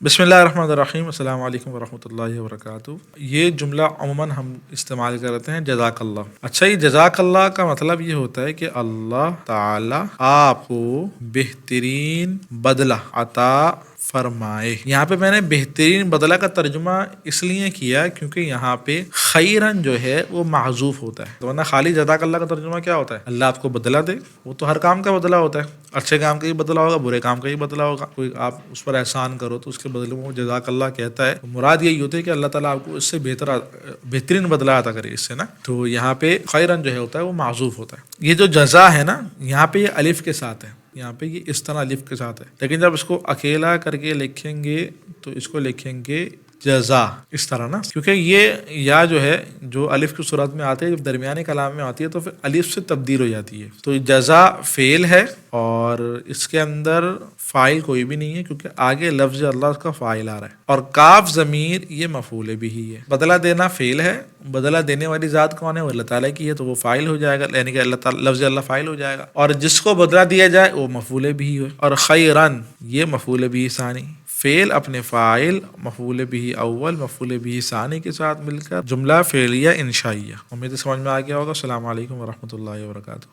بسم اللہ الرحمن الرحیم، السلام علیکم ورحمۃ اللہ وبرکاتہ۔ یہ جملہ عموماً ہم استعمال کرتے ہیں جزاک اللہ۔ اچھا، یہ جزاک اللہ کا مطلب یہ ہوتا ہے کہ اللہ تعالی آپ کو بہترین بدلہ عطا فرمائے۔ یہاں پہ میں نے بہترین بدلہ کا ترجمہ اس لیے کیا کیونکہ یہاں پہ خیرن جو ہے وہ محذوف ہوتا ہے، ورنہ خالی جزاک اللہ کا ترجمہ کیا ہوتا ہے؟ اللہ آپ کو بدلہ دے۔ وہ تو ہر کام کا بدلہ ہوتا ہے، اچھے کام کا ہی بدلہ ہوگا، برے کام کا ہی بدلہ ہوگا۔ کوئی آپ اس پر احسان کرو تو اس کے بدلے میں وہ جزاک اللہ کہتا ہے، مراد یہی ہوتا ہے کہ اللہ تعالیٰ آپ کو اس سے بہترین بدلہ عطا کرے اس سے نا۔ تو یہاں پہ خیرن جو ہے ہوتا ہے وہ معذوف ہوتا ہے۔ یہ جو جزا ہے نا، یہاں پہ یہ الف کے ساتھ ہے، یہاں پہ یہ اس طرح الف کے ساتھ ہے، لیکن جب اس کو اکیلا کر کے لکھیں گے تو اس کو لکھیں گے جزا، اس طرح نا، کیونکہ یہ یا جو ہے جو الف کی صورت میں آتے ہیں، جب درمیانی کلام میں آتی ہے تو پھر الف سے تبدیل ہو جاتی ہے۔ تو جزا فعل ہے اور اس کے اندر فاعل کوئی بھی نہیں ہے کیونکہ آگے لفظ اللہ کا فاعل آ رہا ہے، اور کاف ضمیر یہ مفعول بھی ہے۔ بدلہ دینا فعل ہے، بدلہ دینے والی ذات کون ہے؟ وہ اللہ تعالیٰ کی ہے، تو وہ فاعل ہو جائے گا، یعنی کہ اللہ تعالیٰ لفظ اللہ فاعل ہو جائے گا، اور جس کو بدلہ دیا جائے وہ مفعول بھی ہے۔ اور خیرن یہ مفعول بھی ثانی، فعل اپنے فاعل مفعول بھی اول مفعول بھی ثانی کے ساتھ مل کر جملہ فعلیہ انشائیہ۔ امید سمجھ میں آ گیا ہوگا۔ السلام علیکم ورحمۃ اللہ وبرکاتہ۔